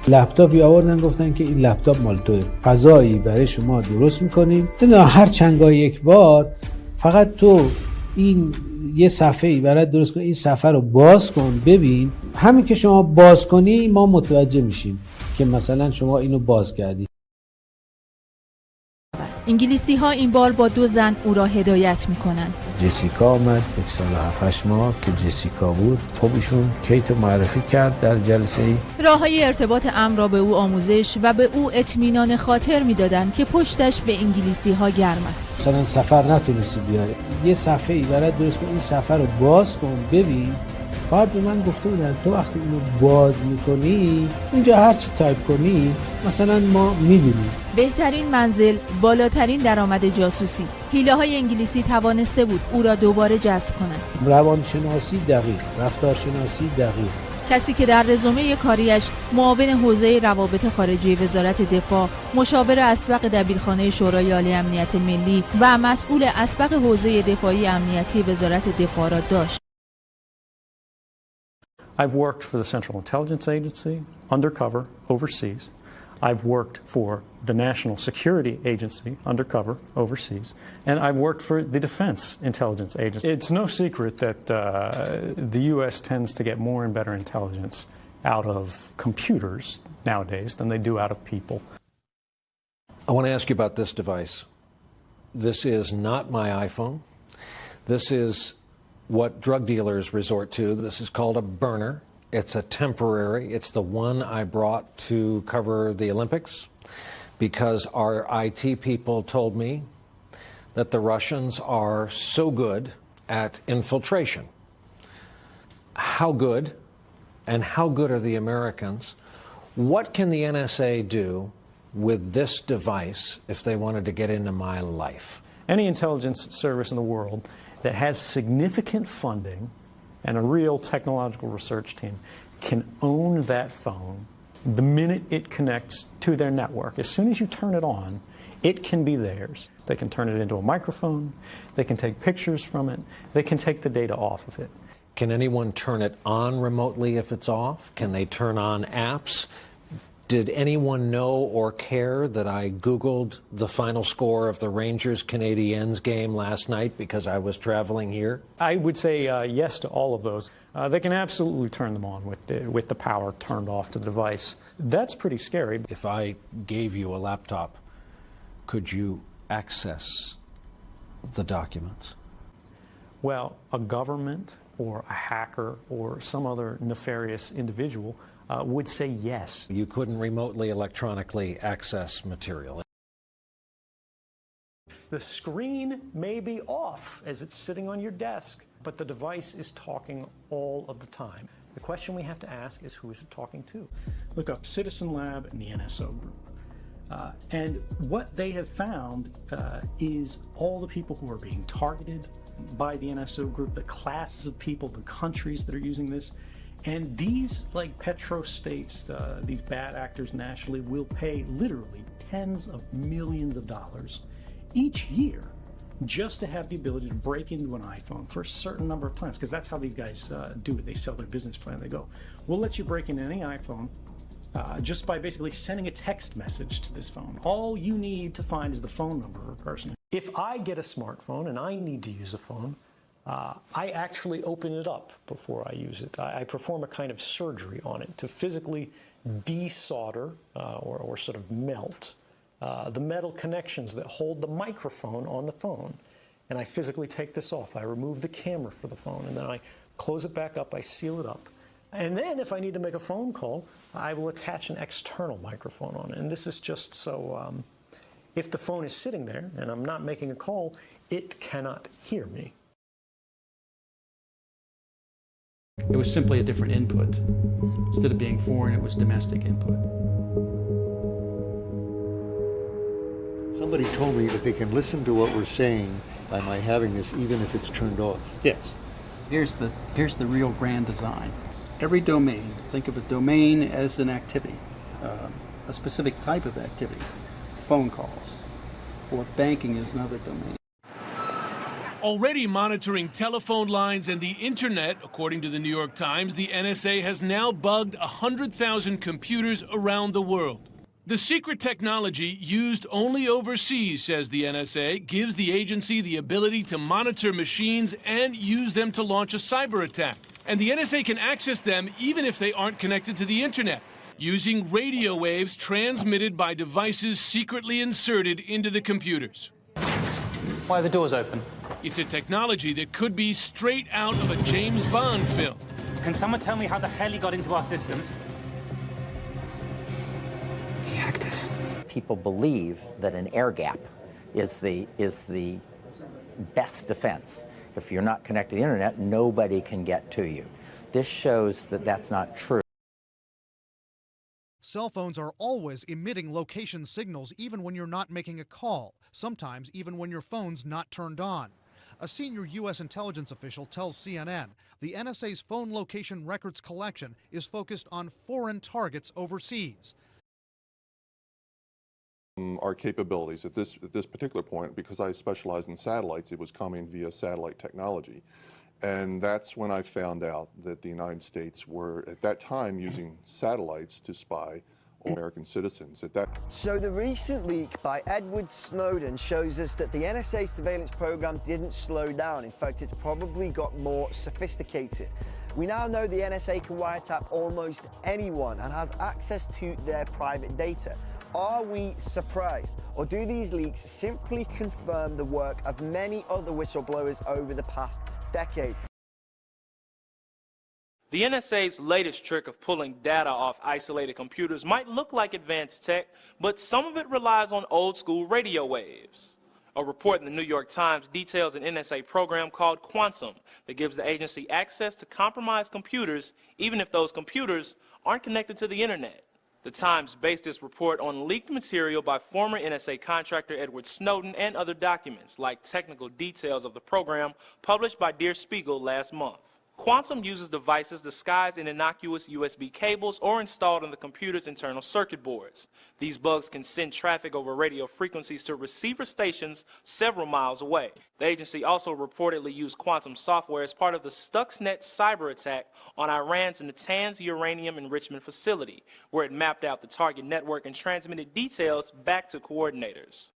لپتاپی آوردن گفتن که این لپتاپ مال توه، فضایی برای شما درست میکنیم، هر چندگاه یک بار فقط تو این یه صفحه‌ای برات درست کن، این صفحه رو باز کن ببین. همین که شما باز کنی ما متوجه میشیم که مثلا شما اینو باز کردی. انگلیسی ها این بار با 2 زن او را هدایت میکنن. جسیکا آمد 1 سال و 7 ماه که جسیکا بود. خب ایشون کیت معرفی کرد در جلسه ای. راههای ارتباط امن را به او آموزش و به او اطمینان خاطر میدادند که پشتش به انگلیسی ها گرم است. مثلا سفر نتونستی بیاری، یه صفحه ای برات درست کن، این صفحه رو باز کن ببین. بعد به من گفته بودن تو وقتی اینو باز میکنی اینجا هر چی تایپ کنی مثلا ما میبینیم. بهترین منزل، بالاترین درآمد جاسوسی. حیله‌های انگلیسی توانسته بود او را دوباره جذب کنند. روانشناسی دقیق، رفتارشناسی دقیق. کسی که در رزومه کاریش معاون حوزه روابط خارجی وزارت دفاع، مشاور اسبق دبیرخانه شورای عالی امنیت ملی و مسئول اسبق حوزه دفاعی امنیتی وزارت دفاع را داشت. I've worked for the Central Intelligence Agency, undercover, overseas. I've worked for the National Security Agency, undercover, overseas. And I've worked for the Defense Intelligence Agency. It's no secret that the U.S. tends to get more and better intelligence out of computers nowadays than they do out of people. I want to ask you about this device. This is not my iPhone. This is what drug dealers resort to. This is called a burner. It's a temporary. It's the one I brought to cover the Olympics because our IT people told me that the Russians are so good at infiltration. How good and how good are the Americans? What can the NSA do with this device if they wanted to get into my life? Any intelligence service in the world that has significant funding and a real technological research team can own that phone the minute it connects to their network. As soon as you turn it on, it can be theirs. They can turn it into a microphone, they can take pictures from it, they can take the data off of it. Can anyone turn it on remotely if it's off? Can they turn on apps? Did anyone know or care that I Googled the final score of the Rangers-Canadiens game last night because I was traveling here? I would say yes to all of those. They can absolutely turn them on with the power turned off to the device. That's pretty scary. If I gave you a laptop, could you access the documents? Well, a government or a hacker or some other nefarious individual would say yes. You couldn't remotely electronically access material. The screen may be off as it's sitting on your desk, but the device is talking all of the time. The question we have to ask is who is it talking to? Look up Citizen Lab and the NSO group. And what they have found is all the people who are being targeted by the NSO group, the classes of people, the countries that are using this. And these like petrostates, these bad actors nationally will pay literally tens of millions of dollars each year just to have the ability to break into an iPhone for a certain number of times, because that's how these guys do it. They sell their business plan. They go, we'll let you break into any iPhone just by basically sending a text message to this phone. All you need to find is the phone number of a person. If I get a smartphone and I need to use a phone, I actually open it up before I use it. I perform a kind of surgery on it to physically desolder or sort of melt the metal connections that hold the microphone on the phone. And I physically take this off. I remove the camera for the phone, and then I close it back up, I seal it up. And then if I need to make a phone call, I will attach an external microphone on it. And this is just so, if the phone is sitting there and I'm not making a call, it cannot hear me. It was simply a different input. Instead of being foreign, it was domestic input. Somebody told me that they can listen to what we're saying by my having this, even if it's turned off. Yes. Here's the real grand design. Every domain, think of a domain as an activity, a specific type of activity. Phone calls, or banking is another domain. Already monitoring telephone lines and the internet, according to the New York Times, the NSA has now bugged 100,000 computers around the world. The secret technology used only overseas, says the NSA, gives the agency the ability to monitor machines and use them to launch a cyber attack. And the NSA can access them even if they aren't connected to the internet, using radio waves transmitted by devices secretly inserted into the computers. Why are the doors open? It's a technology that could be straight out of a James Bond film. Can someone tell me how the hell he got into our systems? He hacked us. People believe that an air gap is the best defense. If you're not connected to the internet, nobody can get to you. This shows that that's not true. Cell phones are always emitting location signals even when you're not making a call, sometimes even when your phone's not turned on. A senior U.S. intelligence official tells CNN the NSA's phone location records collection is focused on foreign targets overseas. Our capabilities at this particular point, because I specialize in satellites, it was coming via satellite technology. And that's when I found out that the United States were, at that time, using satellites to spy on American citizens. So the recent leak by Edward Snowden shows us that the NSA surveillance program didn't slow down. In fact, it's probably got more sophisticated. We now know the NSA can wiretap almost anyone and has access to their private data. Are we surprised? Or do these leaks simply confirm the work of many other whistleblowers over the past decade? The NSA's latest trick of pulling data off isolated computers might look like advanced tech, but some of it relies on old-school radio waves. A report in the New York Times details an NSA program called Quantum that gives the agency access to compromised computers, even if those computers aren't connected to the internet. The Times based its report on leaked material by former NSA contractor Edward Snowden and other documents, like technical details of the program published by Der Spiegel last month. Quantum uses devices disguised in innocuous USB cables or installed on the computer's internal circuit boards. These bugs can send traffic over radio frequencies to receiver stations several miles away. The agency also reportedly used Quantum software as part of the Stuxnet cyber attack on Iran's Natanz uranium enrichment facility, where it mapped out the target network and transmitted details back to coordinators.